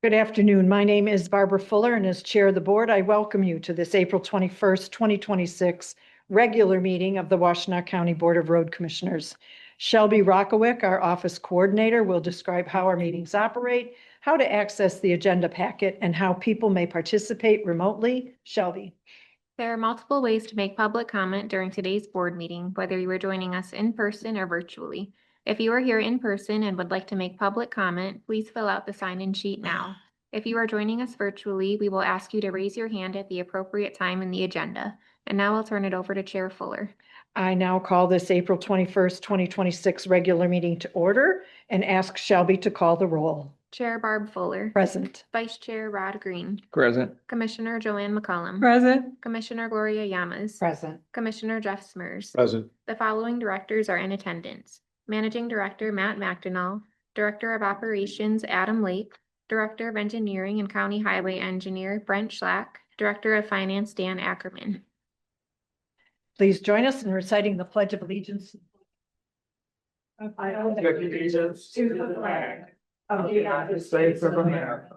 Good afternoon. My name is Barbara Fuller, and as Chair of the Board, I welcome you to this April 21st, 2026 regular meeting of the Washtenaw County Board of Road Commissioners. Shelby Rockawick, our office coordinator, will describe how our meetings operate, how to access the agenda packet, and how people may participate remotely. Shelby. There are multiple ways to make public comment during today's board meeting, whether you are joining us in person or virtually. If you are here in person and would like to make public comment, please fill out the sign-in sheet now. If you are joining us virtually, we will ask you to raise your hand at the appropriate time in the agenda. And now I'll turn it over to Chair Fuller. I now call this April 21st, 2026 regular meeting to order and ask Shelby to call the roll. Chair Barb Fuller. Present. Vice Chair Rod Green. Present. Commissioner Joanne McCollum. Present. Commissioner Gloria Llamas. Present. Commissioner Jeff Smers. Present. The following directors are in attendance. Managing Director Matt Washtenaw, Director of Operations Adam Lake, Director of Engineering and County Highway Engineer Brent Schlack, Director of Finance Dan Ackerman. Please join us in reciting the Pledge of Allegiance. I pledge allegiance to the flag of the United States of America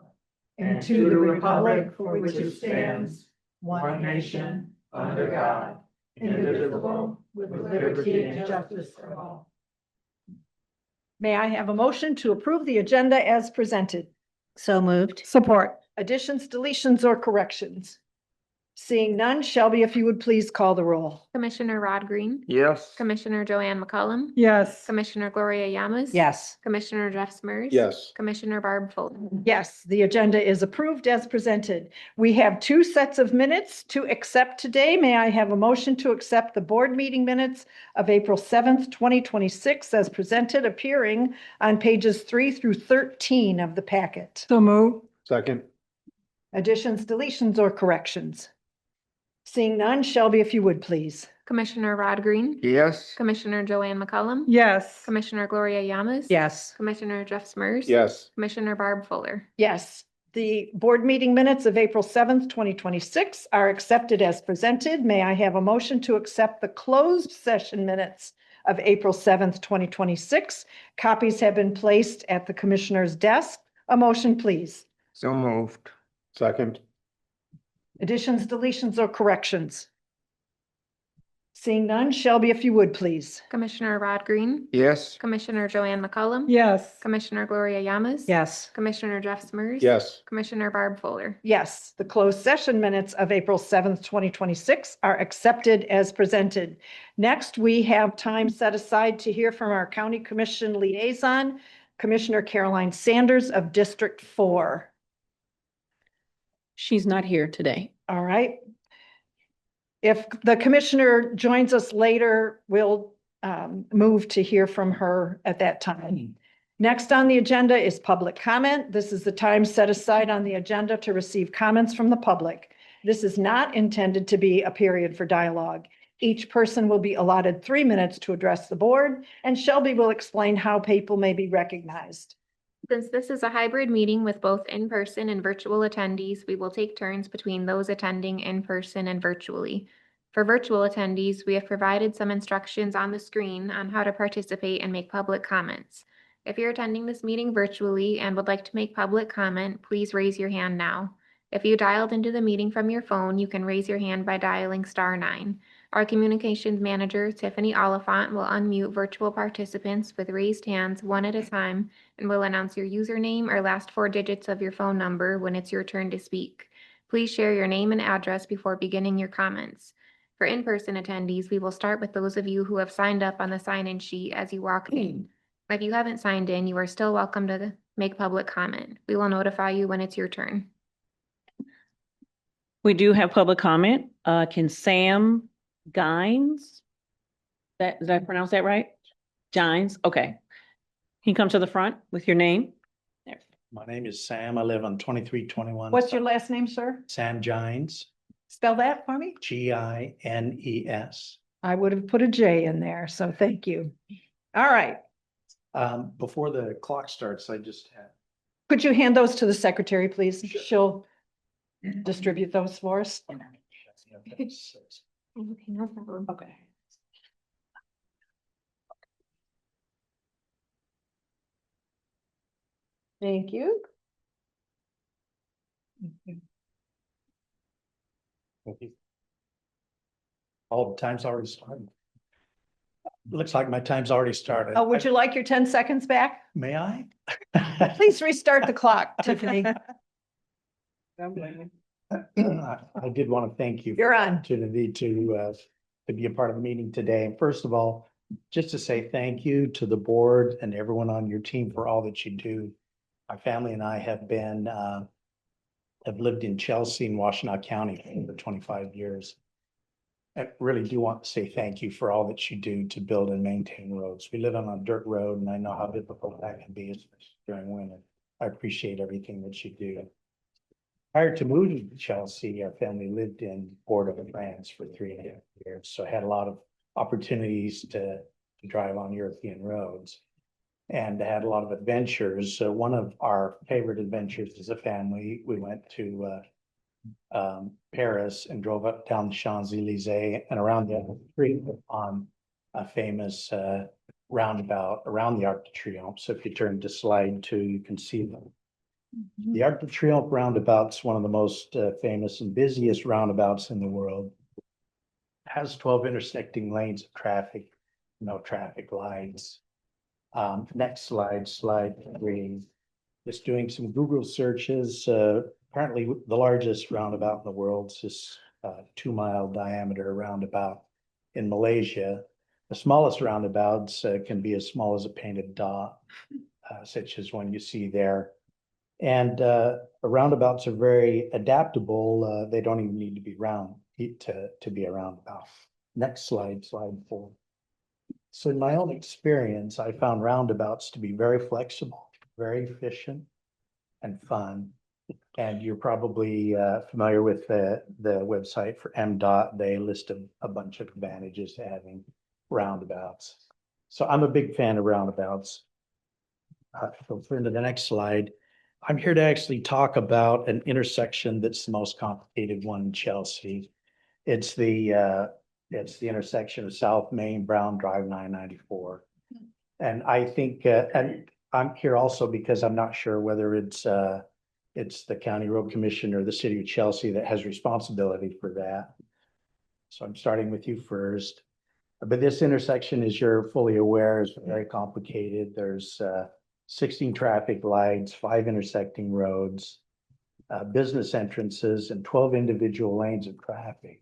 and to the republic for which it stands, one nation, under God, indivisible, with liberty and justice for all. May I have a motion to approve the agenda as presented? So moved. Support. Additions, deletions, or corrections? Seeing none, Shelby, if you would please call the roll. Commissioner Rod Green. Yes. Commissioner Joanne McCollum. Yes. Commissioner Gloria Llamas. Yes. Commissioner Jeff Smers. Yes. Commissioner Barb Fuller. Yes, the agenda is approved as presented. We have two sets of minutes to accept today. May I have a motion to accept the board meeting minutes of April 7th, 2026 as presented, appearing on pages 3 through 13 of the packet? So moved. Second. Additions, deletions, or corrections? Seeing none, Shelby, if you would please. Commissioner Rod Green. Yes. Commissioner Joanne McCollum. Yes. Commissioner Gloria Llamas. Yes. Commissioner Jeff Smers. Yes. Commissioner Barb Fuller. Yes, the board meeting minutes of April 7th, 2026 are accepted as presented. May I have a motion to accept the closed session minutes of April 7th, 2026? Copies have been placed at the commissioner's desk. A motion, please. So moved. Second. Additions, deletions, or corrections? Seeing none, Shelby, if you would, please. Commissioner Rod Green. Yes. Commissioner Joanne McCollum. Yes. Commissioner Gloria Llamas. Yes. Commissioner Jeff Smers. Yes. Commissioner Barb Fuller. Yes, the closed session minutes of April 7th, 2026 are accepted as presented. Next, we have time set aside to hear from our County Commission liaison, Commissioner Caroline Sanders of District 4. She's not here today. All right. If the commissioner joins us later, we'll move to hear from her at that time. Next on the agenda is public comment. This is the time set aside on the agenda to receive comments from the public. This is not intended to be a period for dialogue. Each person will be allotted 3 minutes to address the board, and Shelby will explain how people may be recognized. Since this is a hybrid meeting with both in-person and virtual attendees, we will take turns between those attending in person and virtually. For virtual attendees, we have provided some instructions on the screen on how to participate and make public comments. If you're attending this meeting virtually and would like to make public comment, please raise your hand now. If you dialed into the meeting from your phone, you can raise your hand by dialing *9. Our communications manager, Tiffany Oliphant, will unmute virtual participants with raised hands one at a time and will announce your username or last 4 digits of your phone number when it's your turn to speak. Please share your name and address before beginning your comments. For in-person attendees, we will start with those of you who have signed up on the sign-in sheet as you walk in. If you haven't signed in, you are still welcome to make public comment. We will notify you when it's your turn. We do have public comment. Can Sam Gines, did I pronounce that right? Gines, okay. Can you come to the front with your name? There. My name is Sam. I live on 2321. What's your last name, sir? Sam Gines, Spell that for me. Gines. I would have put a J in there, so thank you. All right. Before the clock starts, I just had. Could you hand those to the secretary, please? Sure. She'll distribute those for us. Okay, no problem. Okay. Thank you. All the time's already started. Looks like my time's already started. Oh, would you like your 10 seconds back? May I? Please restart the clock, Tiffany. I did want to thank you. You're on. Opportunity to be a part of the meeting today. And first of all, just to say thank you to the board and everyone on your team for all that you do. My family and I have lived in Chelsea and Washtenaw County for over 25 years. I really do want to say thank you for all that you do to build and maintain roads. We live on a dirt road and I know how difficult that can be, especially during winter. I appreciate everything that you do. Prior to moving to Chelsea, our family lived in Port-au-Prince for 3.5 years. So I had a lot of opportunities to drive on European roads and had a lot of adventures. So one of our favorite adventures as a family, we went to Paris and drove up down the Champs-Élysées and around the street on a famous roundabout around the Arc de Triomphe. So if you turn to slide 2, you can see them. The Arc de Triomphe roundabout is one of the most famous and busiest roundabouts in the world. It has 12 intersecting lanes of traffic, no traffic lights. Next slide, slide 3. Just doing some Google searches. Apparently the largest roundabout in the world is this 2-mile diameter roundabout in Malaysia. The smallest roundabouts can be as small as a painted dot, such as one you see there. And roundabouts are very adaptable. They don't even need to be round to be a roundabout. Next slide, slide 4. So in my own experience, I found roundabouts to be very flexible, very efficient, and fun. And you're probably familiar with the website for MDOT. They list a bunch of advantages to having roundabouts. So I'm a big fan of roundabouts. So turn to the next slide. I'm here to actually talk about an intersection that's the most complicated one in Chelsea. It's the intersection of South Main Brown Drive 994. And I think, and I'm here also because I'm not sure whether it's the County Road Commission or the City of Chelsea that has responsibility for that. So I'm starting with you first. But this intersection, as you're fully aware, is very complicated. There's 16 traffic lights, 5 intersecting roads, business entrances, and 12 individual lanes of traffic.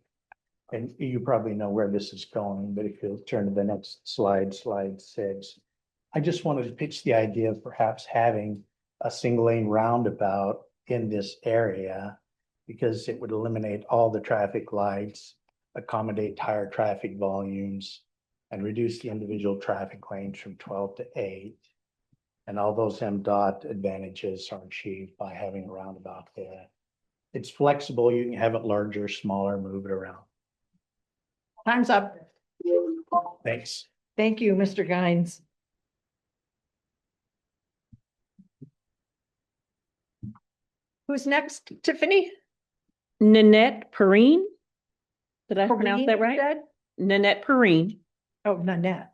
And you probably know where this is going, but if you'll turn to the next slide, slide 6. I just wanted to pitch the idea of perhaps having a single lane roundabout in this area because it would eliminate all the traffic lights, accommodate higher traffic volumes, and reduce the individual traffic lanes from 12 to 8. And all those MDOT advantages are achieved by having a roundabout there. It's flexible. You can have it larger, smaller, move it around. Time's up. Thanks. Thank you, Mr. Guines. Who's next, Tiffany? Nanette Perrine. Did I pronounce Perrine, that you right? said? Nanette Perrine. Oh, Nanette.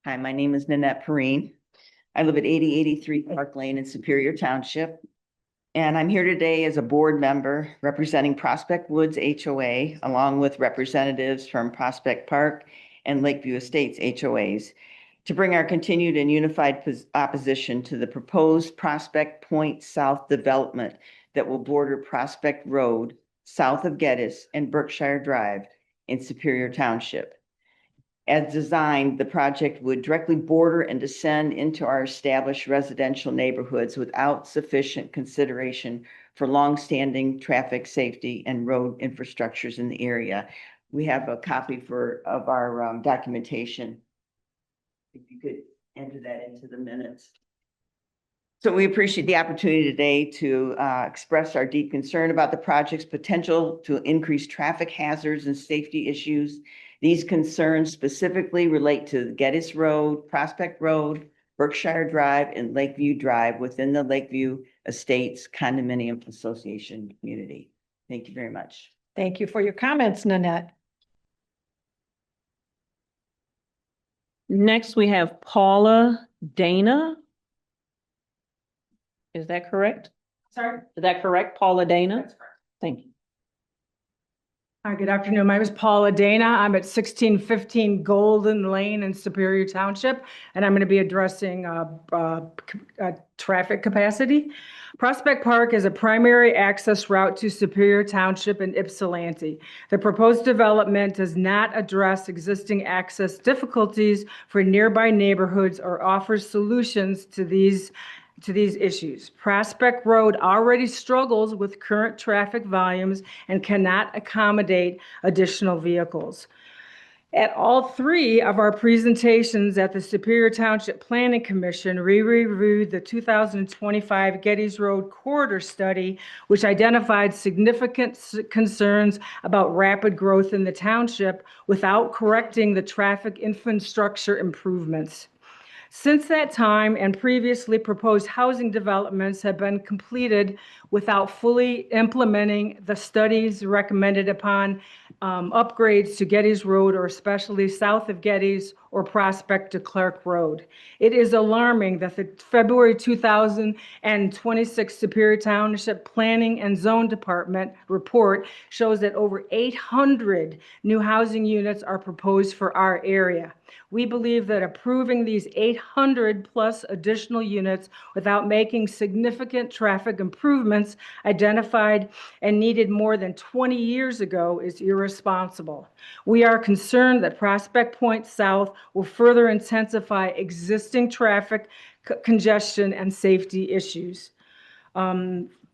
Hi, my name is Nanette Perrine. I live at 8083 Park Lane in Superior Township. And I'm here today as a board member representing Prospect Woods HOA, along with representatives from Prospect Park and Lakeview Estates HOAs, to bring our continued and unified opposition to the proposed Prospect Point South development that will border Prospect Road, south of Geddes, and Berkshire Drive in Superior Township. As designed, the project would directly border and descend into our established residential neighborhoods without sufficient consideration for longstanding traffic safety and road infrastructures in the area. We have a copy of our documentation. If you could enter that into the minutes. So we appreciate the opportunity today to express our deep concern about the project's potential to increase traffic hazards and safety issues. These concerns specifically relate to Geddes Road, Prospect Road, Berkshire Drive, and Lakeview Drive within the Lakeview Estates Condominium Association community. Thank you very much. Thank you for your comments, Nanette. Next, we have Paula Dana. Is that correct? Sorry? Is that correct? Paula Dana? That's correct. Thank you. Hi, good afternoon. My name is Paula Dana. I'm at 1615 Golden Lane in Superior Township, and I'm going to be addressing traffic capacity. Prospect Park is a primary access route to Superior Township and Ypsilanti. The proposed development does not address existing access difficulties for nearby neighborhoods or offers solutions to these issues. Prospect Road already struggles with current traffic volumes and cannot accommodate additional vehicles. At all three of our presentations at the Superior Township Planning Commission, we reviewed the 2025 Gettys Road Corridor Study, which identified significant concerns about rapid growth in the township without correcting the traffic infrastructure improvements. Since that time and previously proposed housing developments have been completed without fully implementing the studies recommended upon upgrades to Gettys Road, or especially south of Gettys or Prospect to Clark Road. It is alarming that the February 2026 Superior Township Planning and Zone Department report shows that over 800 new housing units are proposed for our area. We believe that approving these 800 plus additional units without making significant traffic improvements identified and needed more than 20 years ago is irresponsible. We are concerned that Prospect Point South will further intensify existing traffic congestion and safety issues.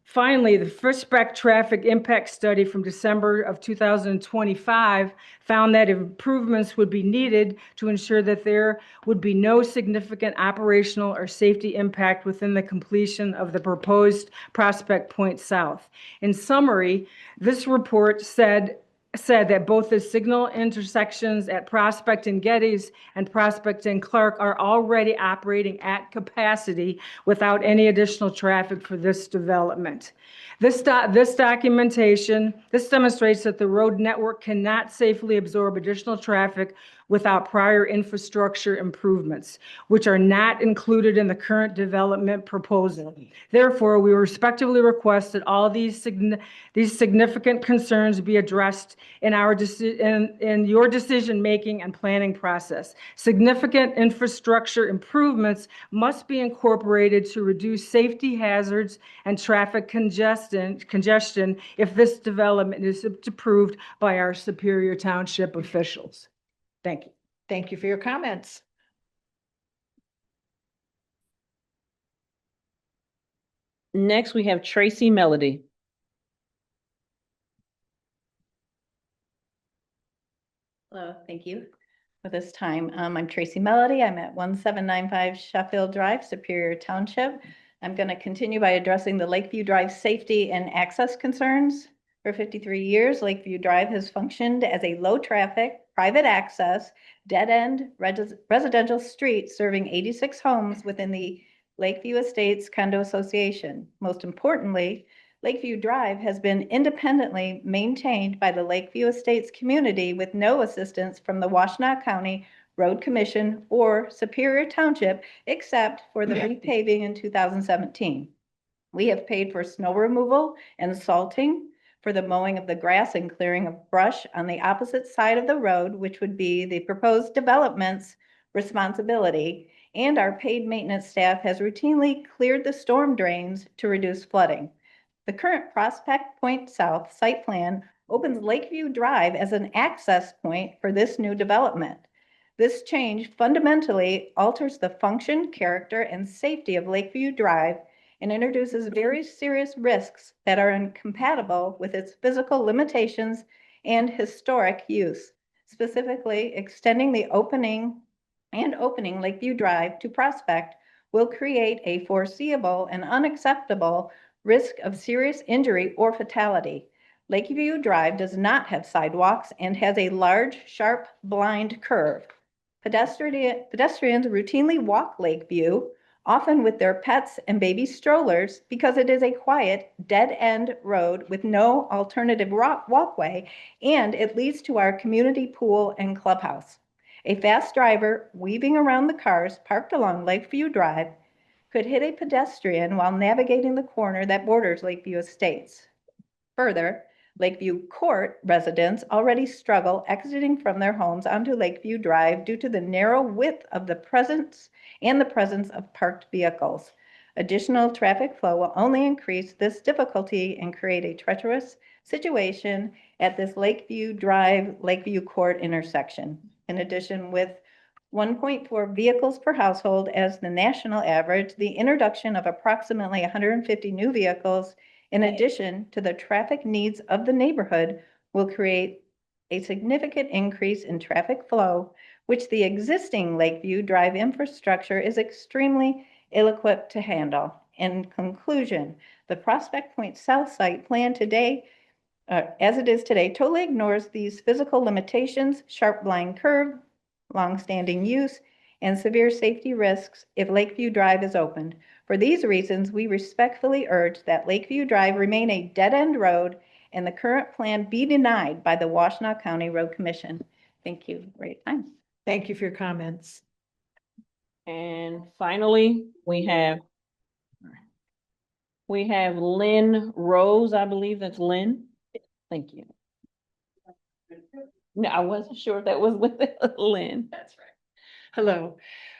Finally, the Prospect Traffic Impact Study from December of 2025 found that improvements would be needed to ensure that there would be no significant operational or safety impact within the completion of the proposed Prospect Point South. In summary, this report said that both the signal intersections at Prospect and Gettys and Prospect and Clark are already operating at capacity without any additional traffic for this development. This demonstrates that the road network cannot safely absorb additional traffic without prior infrastructure improvements, which are not included in the current development proposal. Therefore, we respectively request that all these significant concerns be addressed in your decision-making and planning process. Significant infrastructure improvements must be incorporated to reduce safety hazards and traffic congestion if this development is approved by our Superior Township officials. Thank you. Thank you for your comments. Next, we have Tracy Melody. Hello, thank you for this time. I'm Tracy Melody. I'm at 1795 Sheffield Drive, Superior Township. I'm going to continue by addressing the Lakeview Drive safety and access concerns. For 53 years, Lakeview Drive has functioned as a low-traffic, private access, dead-end residential street serving 86 homes within the Lakeview Estates Condo Association. Most importantly, Lakeview Drive has been independently maintained by the Lakeview Estates community with no assistance from the Washtenaw County Road Commission or Superior Township, except for the repaving in 2017. We have paid for snow removal and salting, for the mowing of the grass and clearing of brush on the opposite side of the road, which would be the proposed development's responsibility, and our paid maintenance staff has routinely cleared the storm drains to reduce flooding. The current Prospect Point South site plan opens Lakeview Drive as an access point for this new development. This change fundamentally alters the function, character, and safety of Lakeview Drive and introduces very serious risks that are incompatible with its physical limitations and historic use. Specifically, extending the opening Lakeview Drive to Prospect will create a foreseeable and unacceptable risk of serious injury or fatality. Lakeview Drive does not have sidewalks and has a large, sharp, blind curve. Pedestrians routinely walk Lakeview, often with their pets and baby strollers, because it is a quiet, dead-end road with no alternative walkway, and it leads to our community pool and clubhouse. A fast driver weaving around the cars parked along Lakeview Drive could hit a pedestrian while navigating the corner that borders Lakeview Estates. Further, Lakeview Court residents already struggle exiting from their homes onto Lakeview Drive due to the narrow width of the presence of parked vehicles. Additional traffic flow will only increase this difficulty and create a treacherous situation at this Lakeview Drive, Lakeview Court intersection. In addition, with 1.4 vehicles per household as the national average, the introduction of approximately 150 new vehicles in addition to the traffic needs of the neighborhood will create a significant increase in traffic flow, which the existing Lakeview Drive infrastructure is extremely ill-equipped to handle. In conclusion, the Prospect Point South site plan today, as it is today, totally ignores these physical limitations, sharp blind curve, long-standing use, and severe safety risks if Lakeview Drive is opened. For these reasons, we respectfully urge that Lakeview Drive remain a dead-end road and the current plan be denied by the Washtenaw County Road Commission. Thank you for your time. Thank you for your comments. And finally, we have Lynn Rose, I believe that's Lynn. Thank you. No, I wasn't sure if that was with Lynn. That's right. Hello,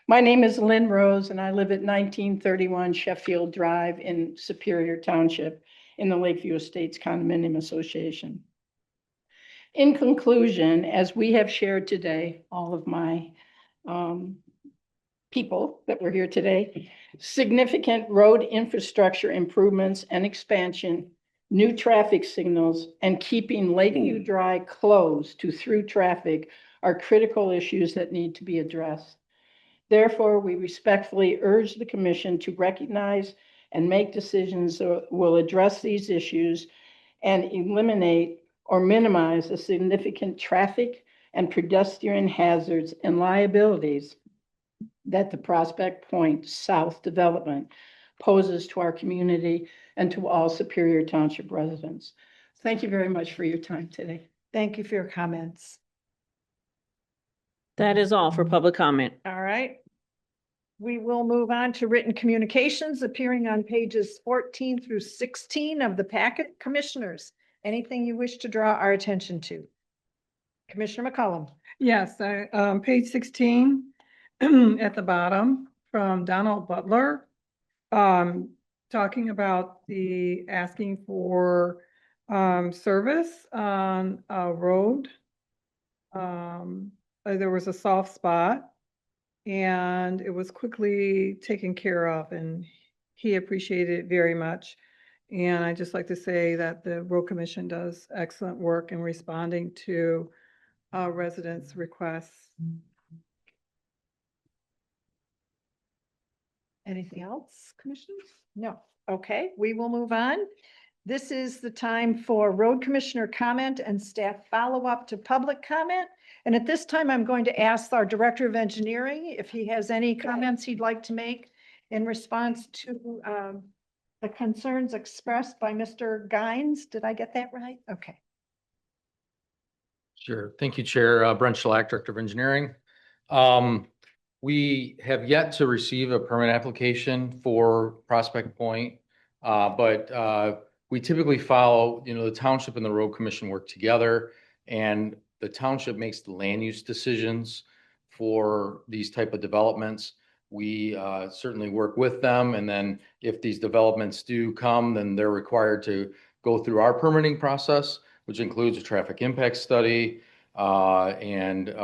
my name is Lynn Rose and I live at 1931 Sheffield Drive in Superior Township in the Lakeview Estates Condominium Association. In conclusion, as we have shared today, all of my people that were here today, significant road infrastructure improvements and expansion, new traffic signals, and keeping Lakeview Drive closed to through traffic are critical issues that need to be addressed. Therefore, we respectfully urge the commission to recognize and make decisions that will address these issues and eliminate or minimize the significant traffic and pedestrian hazards and liabilities that the Prospect Point South development poses to our community and to all Superior Township residents. Thank you very much for your time today. Thank you for your comments. That is all for public comment. All right. We will move on to written communications appearing on pages 14 through 16 of the packet. Commissioners, anything you wish to draw our attention to? Commissioner McCollum. Yes, page 16 at the bottom from Donald Butler, talking about the asking for service on a road. There was a soft spot and it was quickly taken care of and he appreciated it very much. And I just like to say that the Road Commission does excellent work in responding to residents' requests. Anything else, commissioners? No. Okay, we will move on. This is the time for road commissioner comment and staff follow-up to public comment. And at this time, I'm going to ask our Director of Engineering if he has any comments he'd like to make in response to the concerns expressed by Mr. Gines. Did I get that right? Okay. Sure. Thank you, Chair. Brent Schlack, Director of Engineering. We have yet to receive a permit application for Prospect Point, but we typically follow, the township and the road commission work together, and the township makes the land use decisions for these type of developments. We certainly work with them, and then if these developments do come, then they're required to go through our permitting process, which includes a traffic impact study and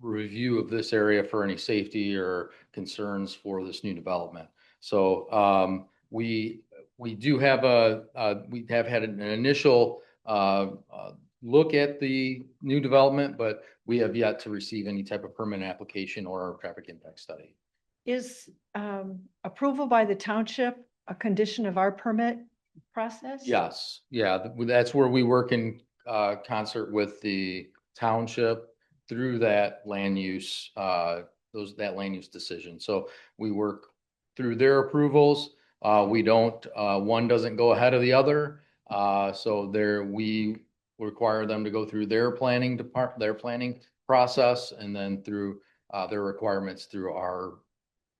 review of this area for any safety or concerns for this new development. So we have had an initial look at the new development, but we have yet to receive any type of permit application or traffic impact study. Is approval by the township a condition of our permit process? Yes, yeah, that's where we work in concert with the township through that land use, that land use decision. So we work through their approvals. We don't, one doesn't go ahead of the other. So we require them to go through their planning process, and then through their requirements through our,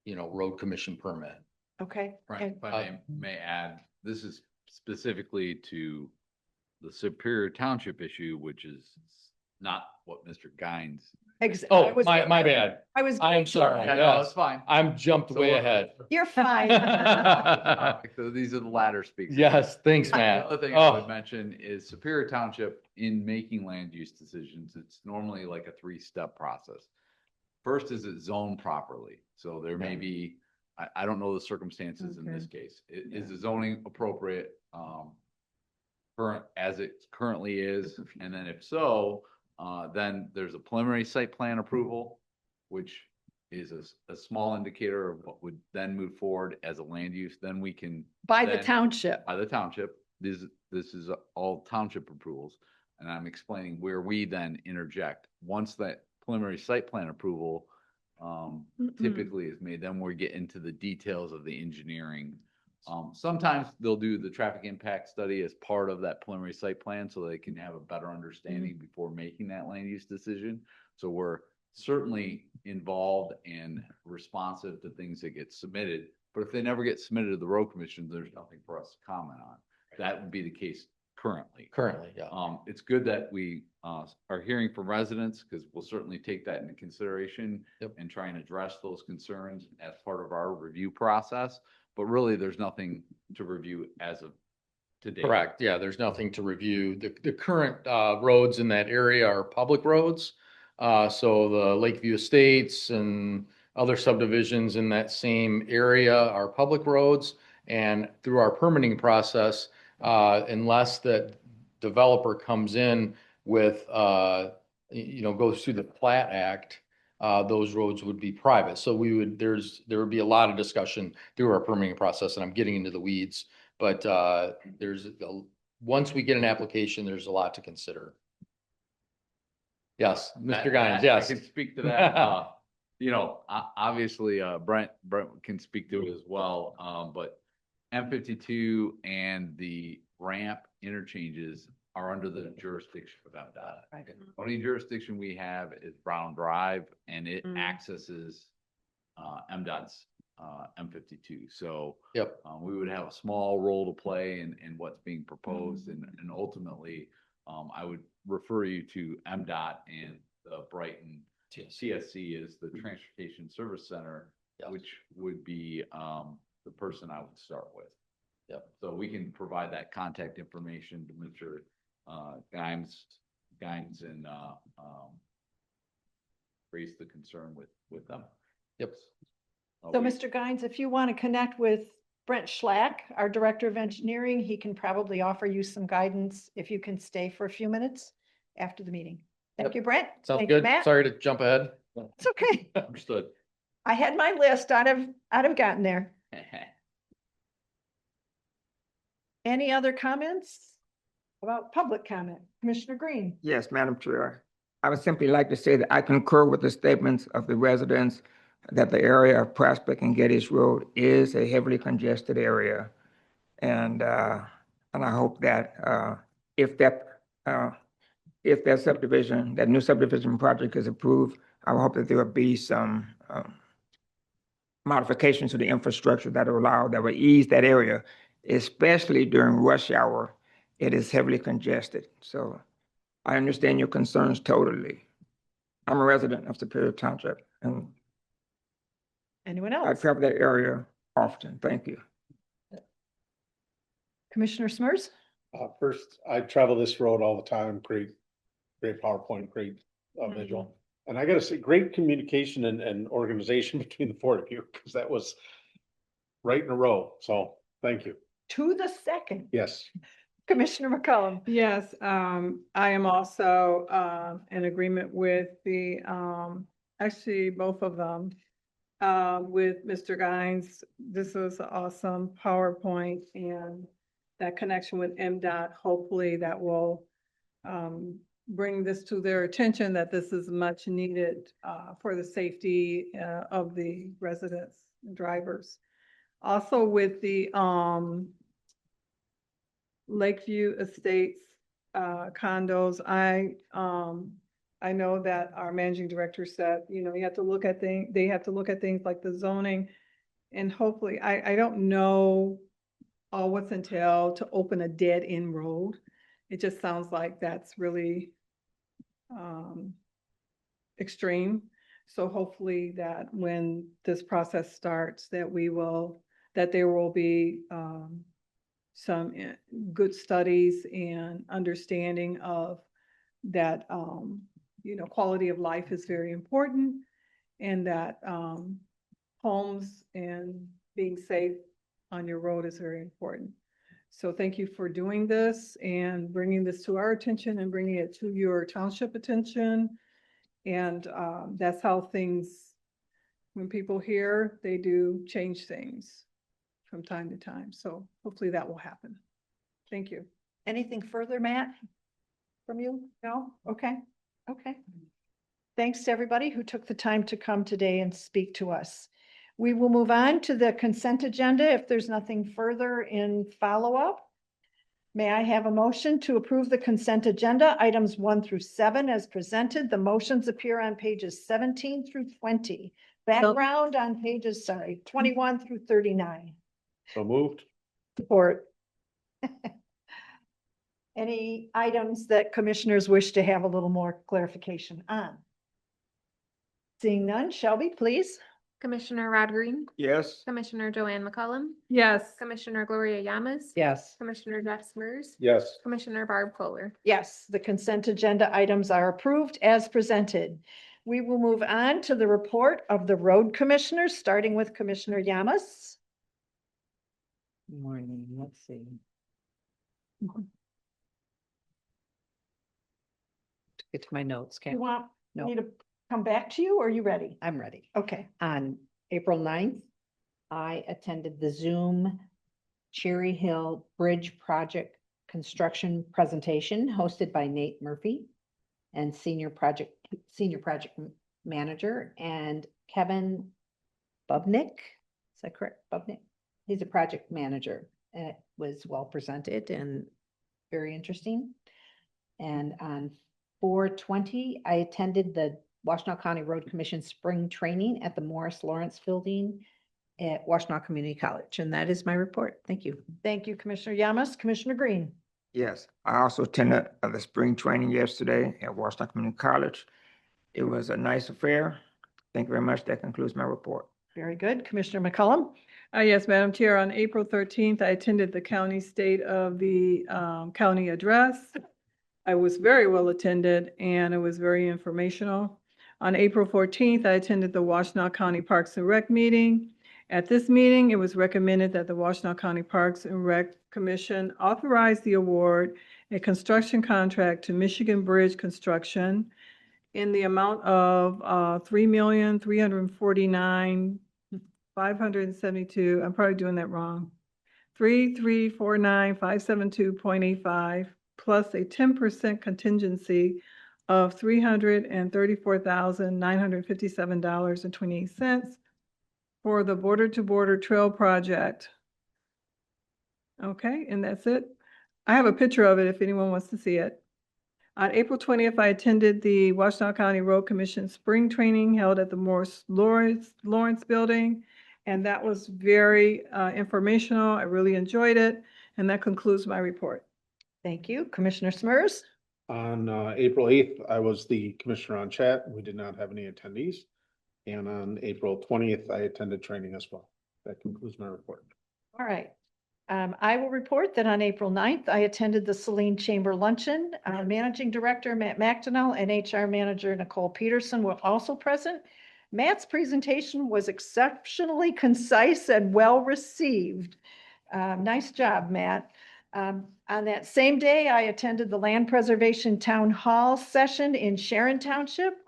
road commission permit. Okay. Right, And- if I may add, this is specifically to the Superior Township issue, which is not what Mr. Guines. I Oh, was- my bad. I was. I am sorry. Yeah, no, Yes. it's fine. I'm jumped So way we're- ahead. You're fine. So these are the latter speakers. Yes, thanks, The Matt. other thing I Oh, would mention is Superior Township, in making land use decisions, it's normally like a three-step process. First is it zoned properly? So there may be, I don't know the circumstances in this case. Is the zoning appropriate, current, as it currently is? And then if so, then there's a preliminary site plan approval, which is a small indicator of what would then move forward as a land use. Then we can. By the then- township. By the township. This is all township approvals. And I'm explaining where we then interject. Once that preliminary site plan approval typically is made, then we get into the details of the engineering. Sometimes they'll do the traffic impact study as part of that preliminary site plan so they can have a better understanding before making that land use decision. So we're certainly involved and responsive to things that get submitted. But if they never get submitted to the road commission, there's nothing for us to comment on. That would be the case currently. yeah. It's good that we are hearing from residents, because we'll certainly take that into consideration and try and address those concerns as part of our review process. But really, there's nothing to review as of today. Correct. Yeah, there's nothing to review. The current roads in that area are public roads. So the Lakeview Estates and other subdivisions in that same area are public roads. And through our permitting process, unless that developer comes in with, goes through the Plat Act, those roads would be private. So there would be a lot of discussion through our permitting process, and I'm getting into the weeds. But once we get an application, there's a lot to consider. Yes, Mr. Guines, yes. I can speak to that. Obviously, Brent can speak to it as well. But M52 and the ramp interchanges are under the jurisdiction of MDOT. Right. Only jurisdiction we have is Brown Drive, and it accesses MDOT's M52. So we would have a small role to play in what's being proposed, and ultimately, I would refer you to MDOT and the Brighton CSC is the Transportation Service Center, which would be the person I would start with. So we can provide that contact information to Mr. Guines and raise the concern with them. So, Mr. Guines, if you want to connect with Brent Schlack, our Director of Engineering, he can probably offer you some guidance if you can stay for a few minutes after the meeting. Thank you, Brent. Sounds Thank you, good. Matt. Sorry to jump ahead. It's okay. Understood. I had my list. I'd have gotten there. Any other comments about public comment? Commissioner Green? Yes, Madam Chair. I would simply like to say that I concur with the statements of the residents that the area of Prospect and Geddes Road is a heavily congested area. And I hope that if that subdivision, that new subdivision project is approved, I hope that there will be some modifications to the infrastructure that will ease that area, especially during rush hour. It is heavily congested. So I understand your concerns totally. I'm a resident of Superior Township, and Anyone I else? travel that area often. Thank you. Commissioner Smers? First, I travel this road all the time, great PowerPoint, great visual. And I gotta say, great communication and organization between the four of you, because that was right in a row. So thank you. To the second. Yes. Commissioner McCollum? Yes, I am also in agreement with actually both of them. With Mr. Guines, this is awesome PowerPoint, and that connection with MDOT, hopefully that will bring this to their attention, that this is much needed for the safety of the residents and drivers. Also with the Lakeview Estates condos, I know that our managing director said, you have to look at they have to look at things like the zoning And hopefully, I don't know all what's entailed to open a dead end road. It just sounds like that's really extreme. So hopefully that when this process starts, that there will be some good studies and understanding of that, quality of life is very important, and that homes and being safe on your road is very important. So thank you for doing this and bringing this to our attention and bringing it to your township attention. And that's how things, when people hear, they do change things from time to time. So hopefully that will happen. Thank you. Anything further, Matt? From you? No? Okay. Okay. Thanks to everybody who took the time to come today and speak to us. We will move on to the consent agenda if there's nothing further in follow-up. May I have a motion to approve the consent agenda, items 1 through 7 as presented? The motions appear on pages 17 through 20. Background on pages, 21 through 39. So moved. Support. Any items that commissioners wish to have a little more clarification on? Seeing none, Shelby, please. Commissioner Rod Green, Yes. Commissioner Joanne McCullum, Yes. Commissioner Gloria Yamas, Yes. Commissioner Jeff Smurs, Yes. Commissioner Barb Kohler. Yes, the consent agenda items are approved as presented. We will move on to the report of the road commissioners, starting with Commissioner Yamas. Morning, let's see. Get to my notes, You Kat. want No. me to come back to you or are you ready? I'm ready. Okay. On April 9th, I attended the Zoom Cherry Hill Bridge Project Construction Presentation hosted by Nate Murphy and Senior Project Manager and Kevin Bubnick. Is that correct? Bubnick? He's a project manager, and it was well presented and very interesting. And on 4/20, I attended the Washtenaw County Road Commission Spring Training at the Morris Lawrence Building at Washtenaw Community College. And that is my report. Thank you. Thank you, Commissioner Yamas. Commissioner Green. Yes, I also attended the spring training yesterday at Washtenaw Community College. It was a nice affair. Thank you very much. That concludes my report. Very good. Commissioner McCullum. Yes, Madam Chair, on April 13th, I attended the county state of the county address. I was very well attended and it was very informational. On April 14th, I attended the Washtenaw County Parks and Rec meeting. At this meeting, it was recommended that the Washtenaw County Parks and Rec Commission authorize the award a construction contract to Michigan Bridge Construction in the amount of $3,349,572. I'm probably doing that wrong. 3,349,572.85 plus a 10% contingency of $334,957.28 for the Border to Border Trail Project. Okay, and that's it. I have a picture of it if anyone wants to see it. On April 20th, I attended the Washtenaw County Road Commission Spring Training held at the Morris Lawrence Building, and that was very informational. I really enjoyed it, and that concludes my report. Thank you. Commissioner Smurs. On April 8th, I was the commissioner on chat. We did not have any attendees. And on April 20th, I attended training as well. That concludes my report. All right. I will report that on April 9th, I attended the Saline Chamber Luncheon. Managing Director Matt McDonnell and HR Manager Nicole Peterson were also present. Matt's presentation was exceptionally concise and well received. Nice job, Matt. On that same day, I attended the Land Preservation Town Hall session in Sharon Township.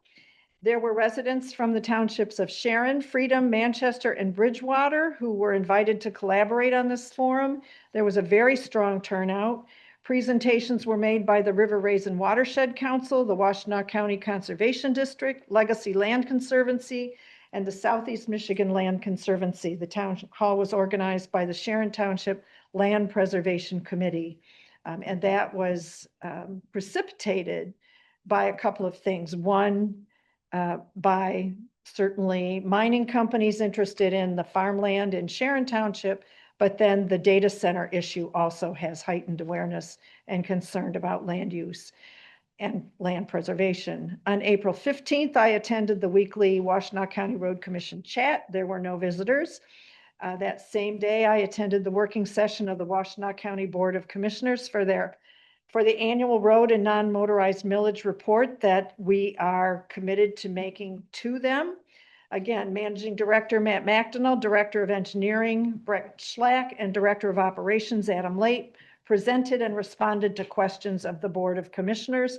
There were residents from the townships of Sharon, Freedom, Manchester, and Bridgewater who were invited to collaborate on this forum. There was a very strong turnout. Presentations were made by the River Raisin Watershed Council, the Washtenaw County Conservation District, Legacy Land Conservancy, and the Southeast Michigan Land Conservancy. The town hall was organized by the Sharon Township Land Preservation Committee. And that was precipitated by a couple of things. One, by certainly mining companies interested in the farmland in Sharon Township, but then the data center issue also has heightened awareness and concern about land use and land preservation. On April 15th, I attended the weekly Washtenaw County Road Commission chat. There were no visitors. That same day, I attended the working session of the Washtenaw County Board of Commissioners for the annual road and non-motorized millage report that we are committed to making to them. Again, Managing Director Matt McDonald, Director of Engineering Brett Schlack, and Director of Operations Adam Late presented and responded to questions of the Board of Commissioners.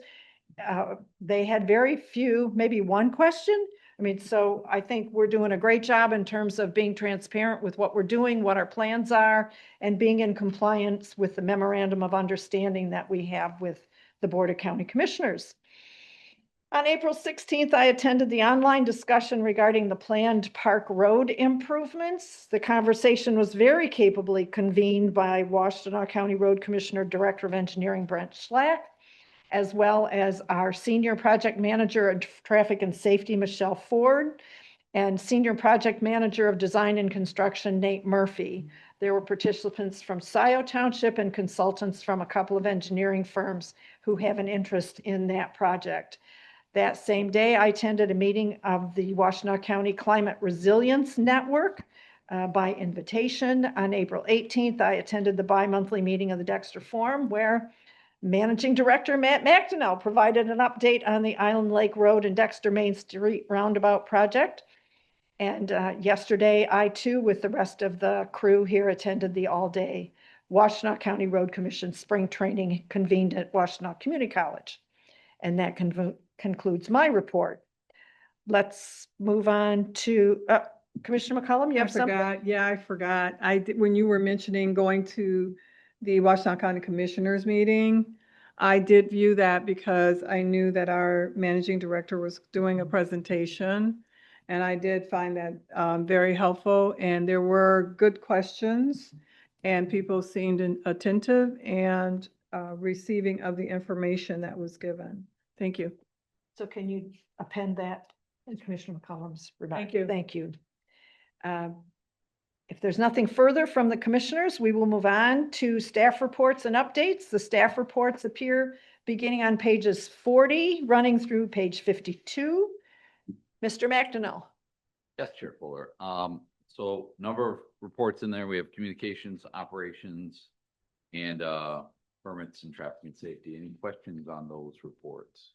They had very few, maybe one question. I mean, so I think we're doing a great job in terms of being transparent with what we're doing, what our plans are, and being in compliance with the memorandum of understanding that we have with the Board of County Commissioners. On April 16th, I attended the online discussion regarding the planned Park Road improvements. The conversation was very capably convened by Washtenaw County Road Commissioner, Director of Engineering Brent Schlack, as well as our Senior Project Manager of Traffic and Safety, Michelle Ford, and Senior Project Manager of Design and Construction, Nate Murphy. There were participants from Scioto Township and consultants from a couple of engineering firms who have an interest in that project. That same day, I attended a meeting of the Washtenaw County Climate Resilience Network by invitation. On April 18th, I attended the bi-monthly meeting of the Dexter Forum, where Managing Director Matt McDonald provided an update on the Island Lake Road and Dexter Main Street Roundabout project. And yesterday, I too, with the rest of the crew here, attended the all-day Washtenaw County Road Commission spring training convened at Washtenaw Community College. And that concludes my report. Let's move on to Commissioner McCollum. You have something? I forgot. I did, when you were mentioning going to the Washtenaw County Commissioners meeting, I did view that because I knew that our managing director was doing a presentation, and I did find that very helpful. And there were good questions, and people seemed attentive and receiving of the information that was given. Thank you. So can you append that in Commissioner McCollum's remark? Thank you. Thank you. If there's nothing further from the commissioners, we will move on to staff reports and updates. The staff reports appear beginning on pages 40, running through page 52. Mr. McDonnell. Yes, Chair Fuller. So number of reports in there. We have communications, operations, and permits and traffic and safety. Any questions on those reports?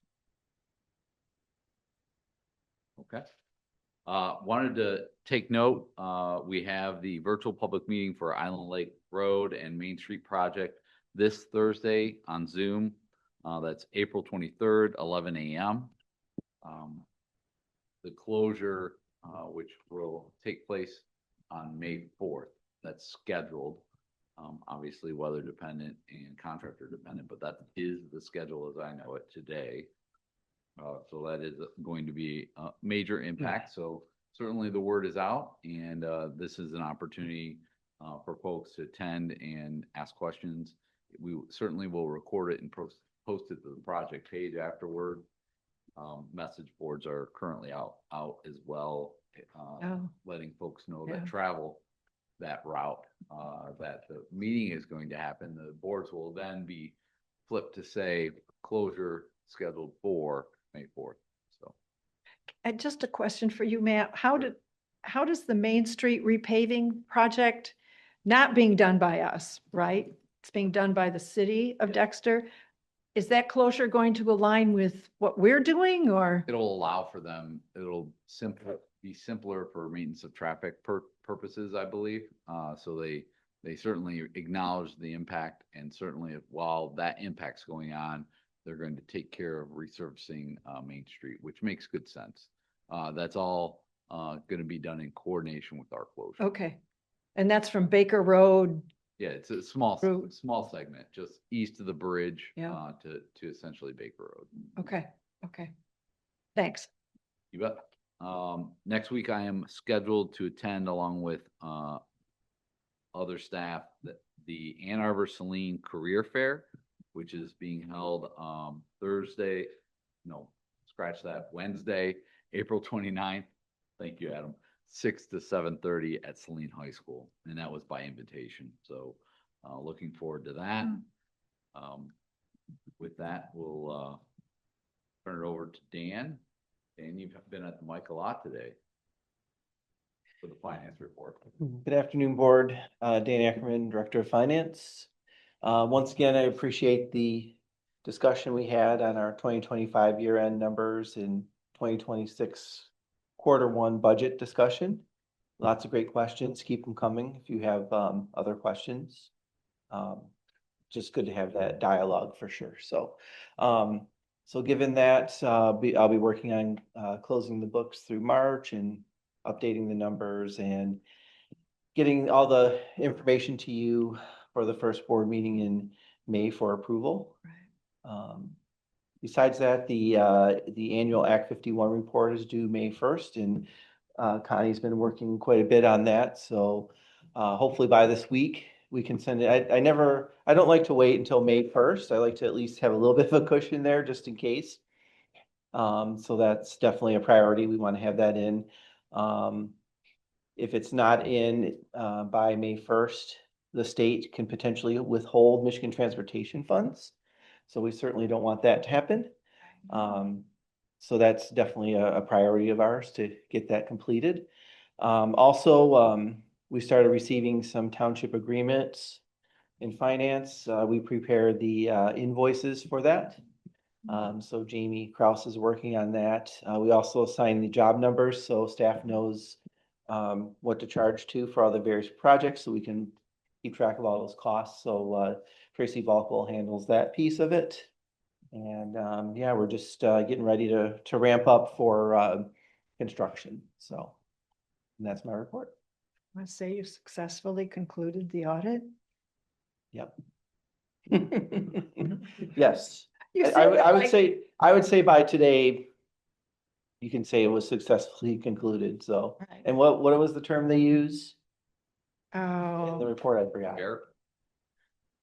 Okay. Wanted to take note, we have the virtual public meeting for Island Lake Road and Main Street project this Thursday on Zoom. That's April 23rd, 11 a.m. The closure, which will take place on May 4th, that's scheduled. Obviously weather dependent and contractor dependent, but that is the schedule as I know it today. So that is going to be a major impact. So certainly the word is out, and this is an opportunity for folks to attend and ask questions. We certainly will record it and post it to the project page afterward. Message boards are currently out as well, letting folks know that travel that route, that the meeting is going to happen. The boards will then be flipped to say closure scheduled for May 4th. So, And just a question for you, Matt. How does the Main Street repaving project, not being done by us, right? It's being done by the city of Dexter. Is that closure going to align with what we're doing, or? it'll allow for them, it'll be simpler for maintenance of traffic purposes, I believe. So they certainly acknowledge the impact, and certainly while that impact's going on, they're going to take care of resurfacing Main Street, which makes good sense. That's all going to be done in coordination with our closure. Okay. And that's from Baker Road. Yeah, it's a small Road. segment, just east of the bridge Yeah. to essentially Baker Road. Okay. Okay. Thanks. You bet. Next week I am scheduled to attend along with other staff the Ann Arbor Saline Career Fair, which is being held Wednesday, April 29th Thank you, Adam. 6 to 7:30 at Saline High School, and that was by invitation. So looking forward to that. With that, we'll turn it over to Dan. Dan, you've been at the mic a lot today for the finance report. Good afternoon, Board. Dan Ackerman, Director of Finance. Once again, I appreciate the discussion we had on our 2025 year-end numbers and 2026 Q1 budget discussion. Lots of great questions. Keep them coming if you have other questions. Just good to have that dialogue for sure. So given that, I'll be working on closing the books through March and updating the numbers and getting all the information to you for the first board meeting in May for approval. Besides that, the annual Act 51 report is due May 1st, and Connie's been working quite a bit on that. So hopefully by this week we can send it. I don't like to wait until May 1st. I like to at least have a little bit of a cushion there just in case. So that's definitely a priority. We want to have that in. If it's not in by May 1st, the state can potentially withhold Michigan transportation funds. So we certainly don't want that to happen. So that's definitely a priority of ours to get that completed. Also, we started receiving some township agreements in finance. We prepared the invoices for that. So Jamie Kraus is working on that. We also assigned the job numbers so staff knows what to charge to for all the various projects so we can keep track of all those costs. So Tracy Volkel handles that piece of it. And yeah, we're just getting ready to ramp up for construction. So and that's my report. I want to say you successfully concluded the audit. Yep. Yes. You said I would like- say by today, you can say it was successfully concluded. So, Right. and what was the term they use in the Oh, report? I forgot. Fair.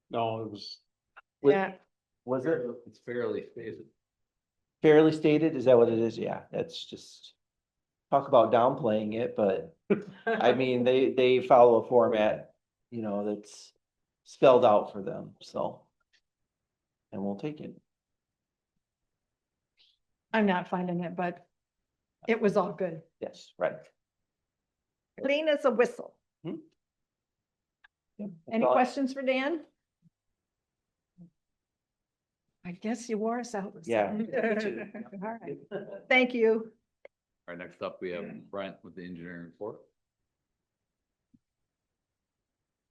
No, it was, yeah. Was it It's fairly stated. fairly stated? Is that what it is? Yeah, that's just talk about downplaying it, but I mean, they follow a format, that's spelled out for them. So, and we'll take it. I'm not finding it, but it was all good. Yes, right. Clean as a whistle. Yep, that's Any all I- questions for Dan? I guess you wore us out. with Yeah. something. me too. All right. Thank you. All right, next up, we have Brent with the engineering report.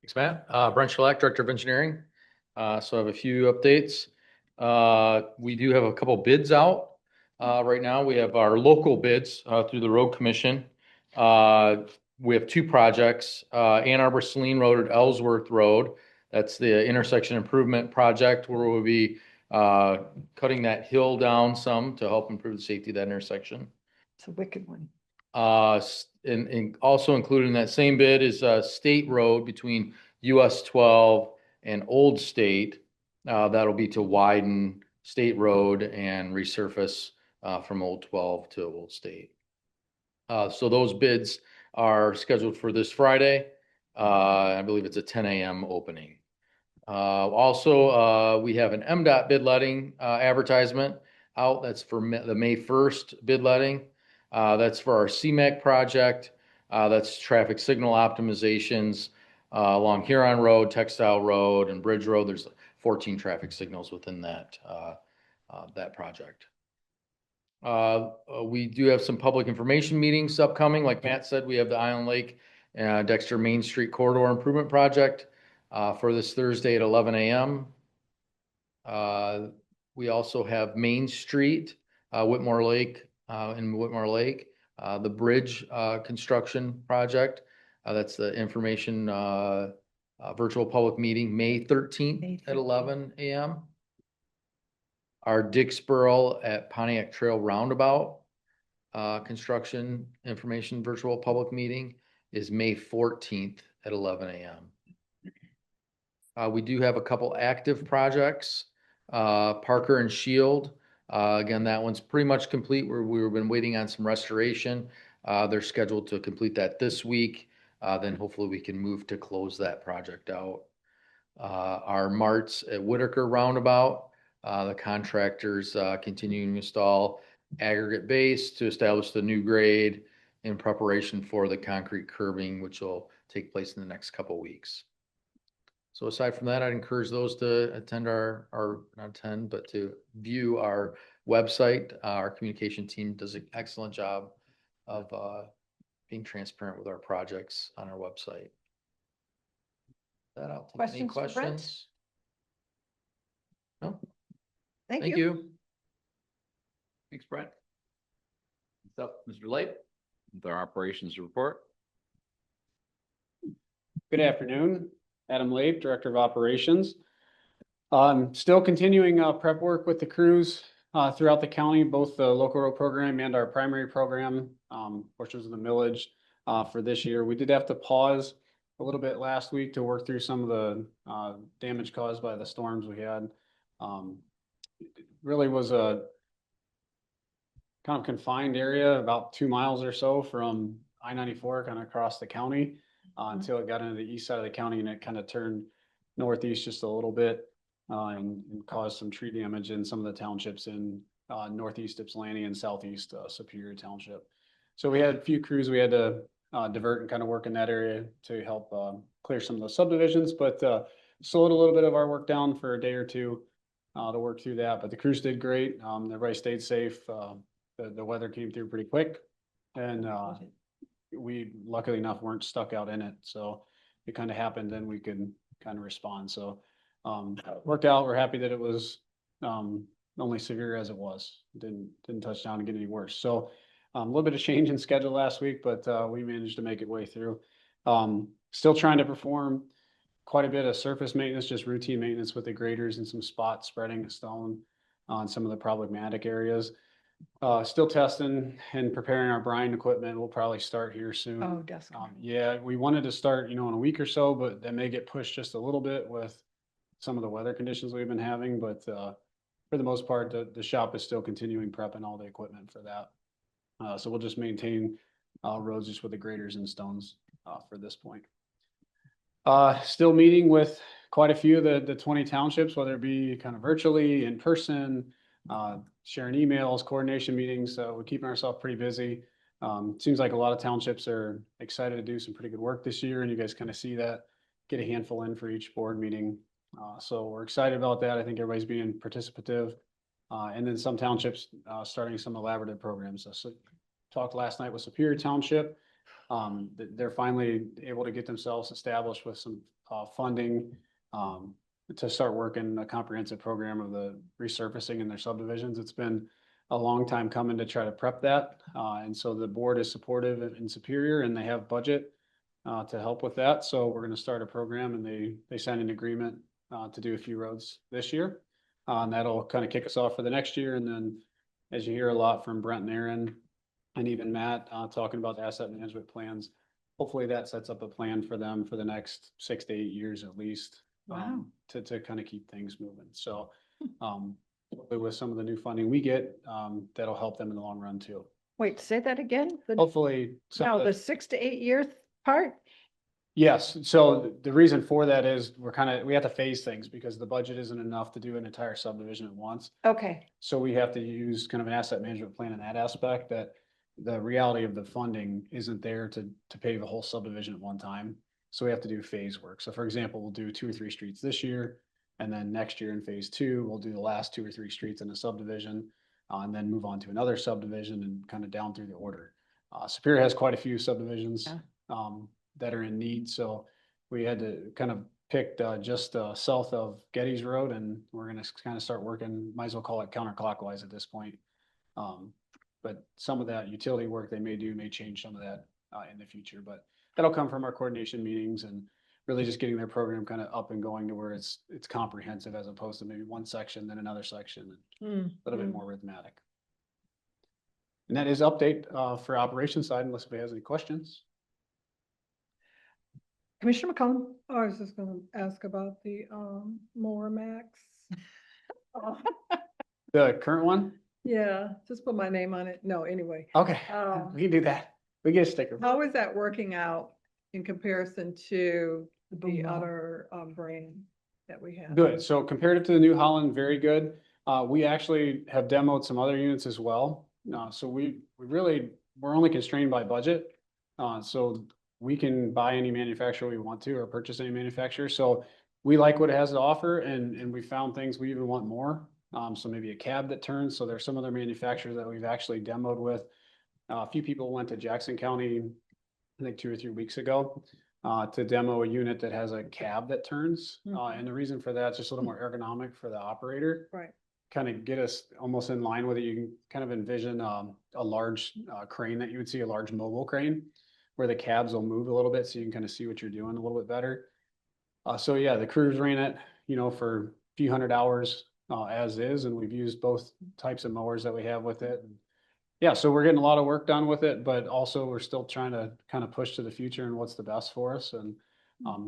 Thanks, Matt. Brent Schlack, Director of Engineering. So I have a few updates. We do have a couple bids out. Right now, we have our local bids through the Road Commission. We have two projects, Ann Arbor Saline Road at Ellsworth Road. That's the intersection improvement project where we'll be cutting that hill down some to help improve the safety of that intersection. It's a wicked one. And also included in that same bid is State Road between US 12 and Old State. That'll be to widen State Road and resurface from Old 12 to Old State. So those bids are scheduled for this Friday. I believe it's a 10 a.m. opening. Also, we have an MDOT bid letting advertisement out. That's for the May 1st bid letting. That's for our CMAC project. That's traffic signal optimizations along Huron Road, Textile Road, and Bridge Road. There's 14 traffic signals within that project. We do have some public information meetings upcoming. Like Matt said, we have the Island Lake Dexter Main Street Corridor Improvement Project for this Thursday at 11 a.m. We also have Main Street, Whitmore Lake, in Whitmore Lake, the bridge construction project. That's the information virtual public meeting, May 13th at 11 a.m. Our Dixboro at Pontiac Trail Roundabout construction information virtual public meeting is May 14th at 11 a.m. We do have a couple active projects, Parker and Shield. Again, that one's pretty much complete. We've been waiting on some restoration. They're scheduled to complete that this week. Then hopefully we can move to close that project out. Our Marts at Whitaker Roundabout, the contractors continuing to install aggregate base to establish the new grade in preparation for the concrete curbing, which will take place in the next couple weeks. So aside from that, I'd encourage those to attend not attend, but to view our website. Our communication team does an excellent job of being transparent with our projects on our website. That I'll take any Questions for Brent? questions. No, Thank thank you. you. Thanks, Brett. What's up, Mr. Light, with our operations report? Good afternoon, Adam Labe, Director of Operations. Still continuing prep work with the crews throughout the county, both the local road program and our primary program, portions of the millage for this year. We did have to pause a little bit last week to work through some of the damage caused by the storms we had. It really was a kind of confined area, about 2 miles or so from I-94 kind of across the county until it got into the east side of the county, and it kind of turned northeast just a little bit and caused some tree damage in some of the townships in northeast Ypsilanti and southeast Superior Township. So we had a few crews we had to divert and kind of work in that area to help clear some of the subdivisions, but slowed a little bit of our work down for a day or two to work through that. But the crews did great. Everybody stayed safe. The weather came through pretty quick, and we luckily enough weren't stuck out in it. So it kind of happened, and we could kind of respond. So worked out. We're happy that it was only severe as it was. Didn't touch down and get any worse. So a little bit of change in schedule last week, but we managed to make it way through. Still trying to perform quite a bit of surface maintenance, just routine maintenance with the graders and some spot spreading of stone on some of the problematic areas. Still testing and preparing our brine equipment. We'll probably start here soon. Oh, desk. Yeah, we wanted to start, in a week or so, but that may get pushed just a little bit with some of the weather conditions we've been having. But for the most part, the shop is still continuing prepping all the equipment for that. So we'll just maintain roads just with the graders and stones for this point. Still meeting with quite a few of the 20 townships, whether it be kind of virtually, in person, sharing emails, coordination meetings. We're keeping ourselves pretty busy. Seems like a lot of townships are excited to do some pretty good work this year, and you guys kind of see that, get a handful in for each board meeting. So we're excited about that. I think everybody's being participative. And then some townships starting some collaborative programs. So talked last night with Superior Township. They're finally able to get themselves established with some funding to start working a comprehensive program of the resurfacing in their subdivisions. It's been a long time coming to try to prep that. And so the board is supportive in Superior, and they have budget to help with that. So we're going to start a program, and they signed an agreement to do a few roads this year. And that'll kind of kick us off for the next year. And then, as you hear a lot from Brent and Aaron, and even Matt talking about the asset management plans, hopefully that sets up a plan for them for the next 6 to 8 years at least. Wow. To kind of keep things moving. So with some of the new funding we get, that'll help them in the long run too. Wait, say that again? Hopefully. No, the 6 to 8 year part? Yes. So the reason for that is we have to phase things because the budget isn't enough to do an entire subdivision at once. Okay. So we have to use kind of an asset management plan in that aspect, that the reality of the funding isn't there to pave a whole subdivision at one time. So we have to do phase work. So for example, we'll do 2 or 3 streets this year, and then next year in phase 2, we'll do the last 2 or 3 streets in a subdivision, and then move on to another subdivision and kind of down through the order. Superior has quite a few subdivisions that are in need. So we had to kind of pick just south of Getty's Road, and we're going to kind of start working, might as well call it counterclockwise at this point. But some of that utility work they may change some of that in the future, but that'll come from our coordination meetings and really just getting their program kind of up and going to where it's comprehensive as opposed to maybe one section, then another section, and a little bit more rhythmic. And that is update for operations side, unless anybody has any questions. Commissioner McCollum? I was just gonna ask about the Mower Max. The current one? Yeah, just put my name on it. No, anyway. Okay, Um, we can do that. We get a sticker. How is that working out in comparison to the boom mower. other brand that we have? Good. So comparative to the New Holland, very good. We actually have demoed some other units as well. So we're only constrained by budget. So we can buy any manufacturer we want to or purchase any manufacturer. So we like what it has to offer and we found things we even want more. So maybe a cab that turns. So there's some other manufacturers that we've actually demoed with. A few people went to Jackson County, I think 2 or 3 weeks ago, to demo a unit that has a cab that turns. And the reason for that is just a little more ergonomic for the operator. Right. Kind of get us almost in line with it. You can kind of envision a large crane that you would see, a large mobile crane, where the cabs will move a little bit so you can kind of see what you're doing a little bit better. So yeah, the crews ran it, for a few hundred hours as is, and we've used both types of mowers that we have with it. Yeah, so we're getting a lot of work done with it, but also we're still trying to kind of push to the future and what's the best for us. And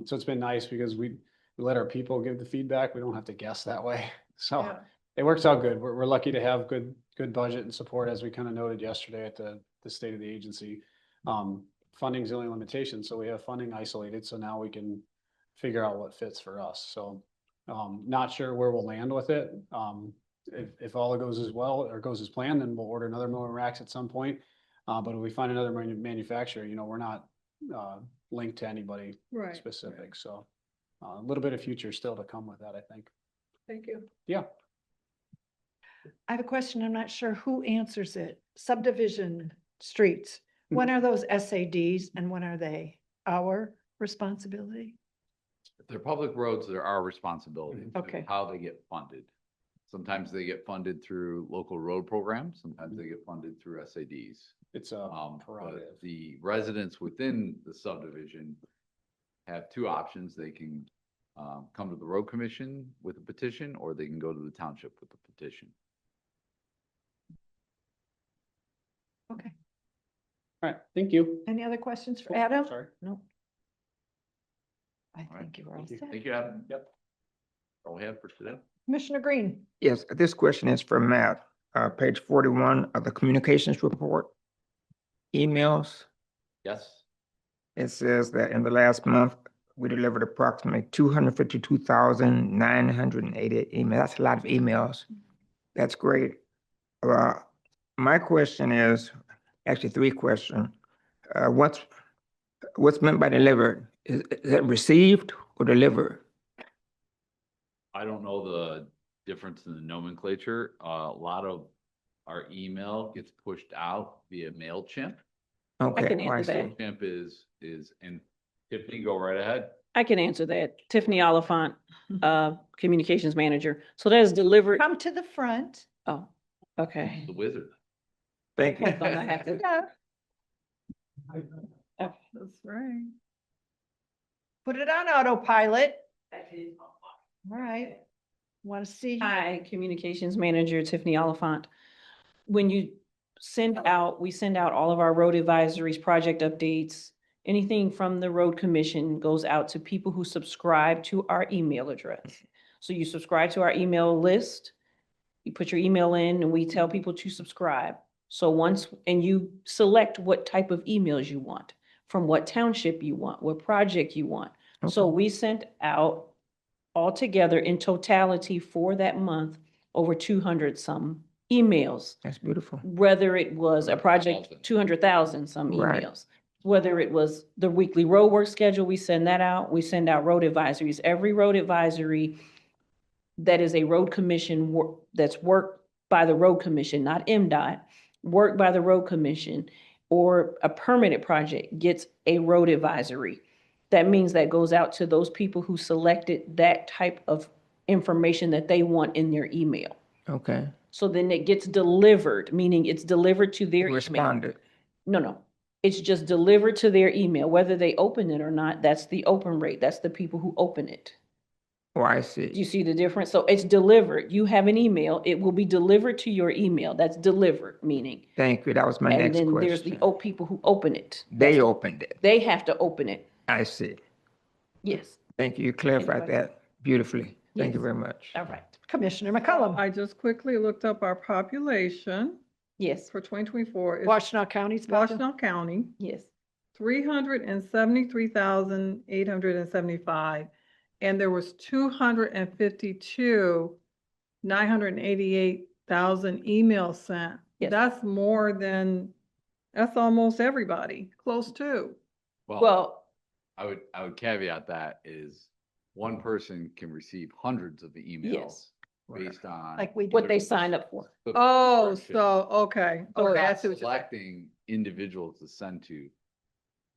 so it's been nice because we let our people give the feedback. We don't have to guess that way. So Yeah. it works out good. We're lucky to have good budget and support, as we kind of noted yesterday at the state of the agency. Funding is the only limitation, so we have funding isolated, so now we can figure out what fits for us. So not sure where we'll land with it. If all it goes as well or goes as planned, then we'll order another mower racks at some point. But if we find another manufacturer, we're not linked to anybody Right. specific. So a little bit of future still to come with that, I think. Thank you. Yeah. I have a question. I'm not sure who answers it. Subdivision streets. When are those SADs and when are they our responsibility? If they're public roads, they're our responsibility. Okay. How they get funded. Sometimes they get funded through local road programs. Sometimes they get funded through SADs. It's But prerogative. the residents within the subdivision have two options. They can come to the road commission with a petition, or they can go to the township with a petition. Okay. All right, thank you. Any other questions for Oh, Adam? sorry. No. I All right. think you're all Thank you. set. Thank you, Adam. Yep. All we have for today. Commissioner Green. Yes, this question is for Matt. Page 41 of the communications report. Emails. Yes. It says that in the last month, we delivered approximately 252,988 emails. That's a lot of emails. That's great. My question is, actually 3 questions. What's meant by delivered? Is it received or delivered? I don't know the difference in the nomenclature. A lot of our email gets pushed out via MailChimp. Okay. can oh, I answer that. see. MailChimp and Tiffany, go right ahead. I can answer that. Tiffany Oliphant, Communications Manager. So that is delivered. Come to the front. Oh, okay. The wizard. Thank you. Hold on, I have to. That's right. Put it on autopilot. All right. Want to see? Hi, Communications Manager Tiffany Oliphant. When you we send out all of our road advisories, project updates, anything from the road commission goes out to people who subscribe to our email address. So you subscribe to our email list, you put your email in and we tell people to subscribe. So and you select what type of emails you want, from what township you want, what project you want. So we sent out altogether in totality for that month, over 200 some emails. That's beautiful. Whether it was a project, 200,000 some Right. emails. Whether it was the weekly road work schedule, we send that out. We send out road advisories. Every road advisory that is a road commission that's worked by the road commission, not MDOT, worked by the road commission, or a permitted project gets a road advisory. That means that goes out to those people who selected that type of information that they want in their email. Okay. So then it gets delivered, meaning it's delivered to their email. Responded. No. It's just delivered to their email, whether they open it or not. That's the open rate. That's the people who open it. Oh, I Do see. you see the difference? So it's delivered. You have an email. It will be delivered to your email. That's delivered, meaning. Thank you. That was my And next then there's the question. people who open it. They opened it. They have to open it. I see. Yes. Thank you. You clarified Anyway. that beautifully. Thank you Yes. very much. All right. Commissioner McCullum. I just quickly looked up our population Yes, for 2024 is Washtenaw County's budget? Washtenaw County, yes. 373,875. And there was 988,000 emails sent. Yes. That's more than, that's almost everybody, close to. Well, I would caveat that is one person can receive hundreds of emails yes, based on. Like we do. what they signed up for. the Oh, subscription. so, okay. So Okay, I Not see what you're saying. selecting individuals to send to.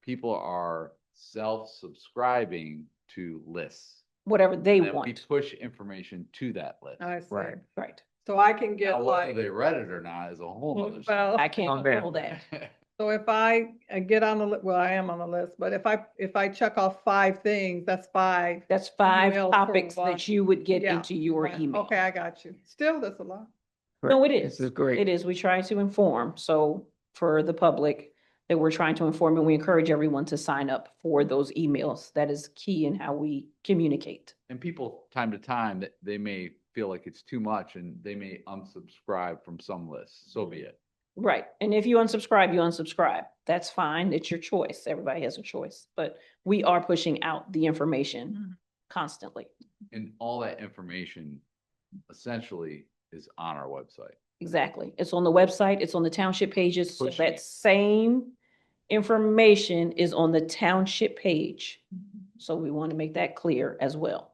People are self-subscribing to lists. Whatever they And then we want. push information to that list. I see. Right. Right. So I can get Now, whether like, they read it or not is a whole other. well, I can't On there. control that. so if I get on the, well, I am on the list, but if I check off 5 things, that's 5. That's 5 Emails per topics one. that you would get Yeah, into your Right. email. Okay, I got you. Still, that's a lot. No, it This is. is great. It is. We try to inform. So for the public that we're trying to inform, and we encourage everyone to sign up for those emails. That is key in how we communicate. And people, time to time, that they may feel like it's too much and they may unsubscribe from some lists. So be it. Right. And if you unsubscribe, you unsubscribe. That's fine. It's your choice. Everybody has a choice, but we are pushing out the information constantly. And all that information essentially is on our website. Exactly. It's on the website. It's on the township pages. So Push that me. same information is on the township page. So we want to make that clear as well.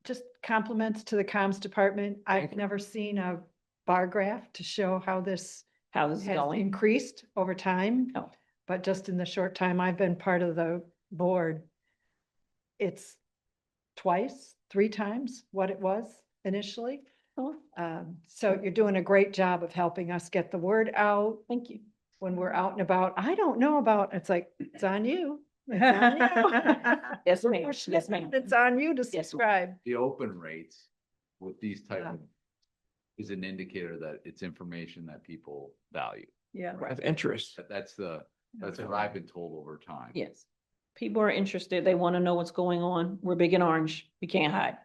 Just compliments to the comms department. I've never seen a bar graph to show how this How this is has going. increased over time. Oh. But just in the short time I've been part of the board, it's twice, 3 times what it was initially. Oh, So you're doing a great job of helping us get the word out thank you. when we're out and about. I don't know about, it's like, it's on you. It's on you. Yes, We're ma'am. pushing Yes, it. ma'am. It's on you to Yes, ma'am. subscribe. The open rates with these type Yeah. of is an indicator that it's information that people value. Yeah. Of interest. That's what I've been told over time. Yes. People are interested. They want to know what's going on. We're big and orange. We can't hide.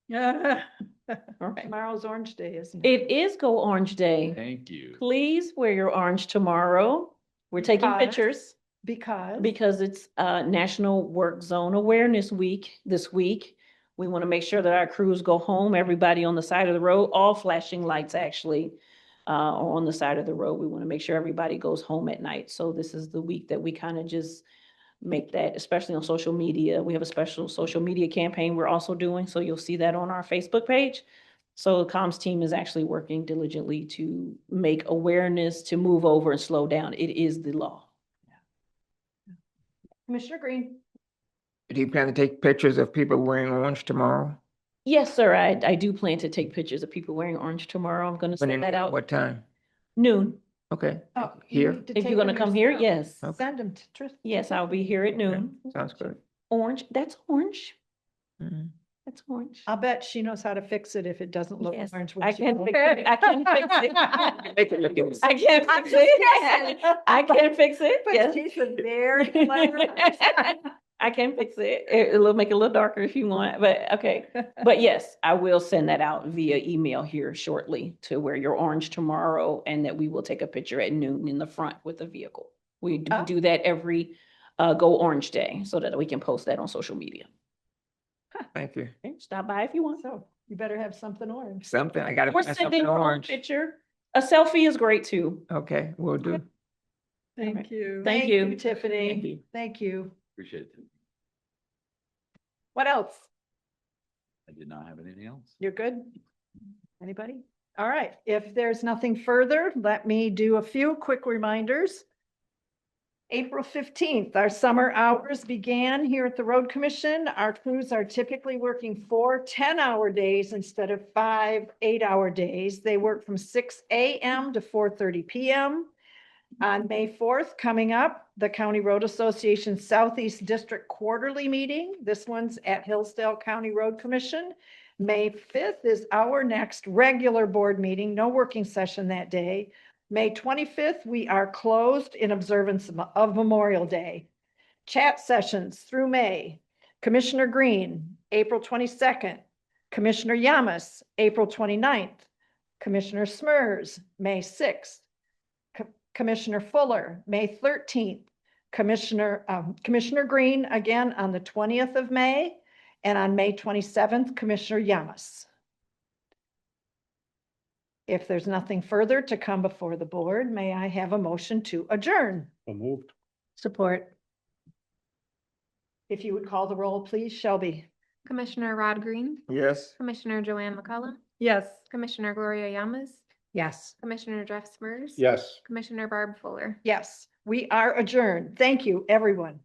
Yeah. All right. Tomorrow's Orange Day, isn't it? It is Go Orange Day. Thank you. Please wear your orange tomorrow. We're taking Because? pictures because it's National Work Zone Awareness Week this week. We want to make sure that our crews go home, everybody on the side of the road, all flashing lights actually are on the side of the road. We want to make sure everybody goes home at night. So this is the week that we kind of just make that, especially on social media. We have a special social media campaign we're also doing, so you'll see that on our Facebook page. So the comms team is actually working diligently to make awareness to move over and slow down. It is the law. Commissioner Green. Do you plan to take pictures of people wearing orange tomorrow? Yes, sir. I do plan to take pictures of people wearing orange tomorrow. I'm gonna When send and that out What time? noon. Okay, Oh, you here, need to If take you're gonna them come here, yourself. yes. Okay. Send them to Tristan. Yes, I'll be here at noon. sounds good. Orange, that's orange. Mhm. That's orange. I'll bet she knows how to fix it if it doesn't look Yes, orange. when I she can goes. fix it. I can fix it. Make it look good. I can I'm fix just it. guessing. I can fix it, But yes. she's a very clever person. I can fix it. It'll make it a little darker if you want, but okay. But yes, I will send that out via email here shortly to wear your orange tomorrow and that we will take a picture at noon in the front with the vehicle. We Oh. do that every Go Orange Day so that we can post that on social media. Thank you. Okay, stop by if you want. So you better have something orange. Something, I gotta We're find sending something our own orange. picture. A selfie is great too. Okay, will do. Thank you. Thank you. Tiffany. Thank you. Thank you. Appreciate it. What else? I did not have anything else. You're good? Anybody? All right. If there's nothing further, let me do a few quick reminders. April 15th, our summer hours began here at the Road Commission. Our crews are typically working 4 10-hour days instead of 5 8-hour days. They work from 6 a.m. to 4:30 p.m. On May 4th, coming up, the County Road Association Southeast District Quarterly Meeting. This one's at Hillsdale County Road Commission. May 5th is our next regular board meeting, no working session that day. May 25th, we are closed in observance of Memorial Day. Chat sessions through May. Commissioner Green, April 22nd. Commissioner Yamas, April 29th. Commissioner Smers, May 6th. Commissioner Fuller, May 13th. Commissioner Green, again on the 20th of May. And on May 27th, Commissioner Yamas. If there's nothing further to come before the board, may I have a motion to adjourn? So moved. Support. If you would call the roll, please, Shelby. Commissioner Rod Green, Yes. Commissioner Joanne McCullum, Yes. Commissioner Gloria Yamas, Yes. Commissioner Jeff Smers. Yes. Commissioner Barb Fuller. Yes, we are adjourned. Thank you, everyone.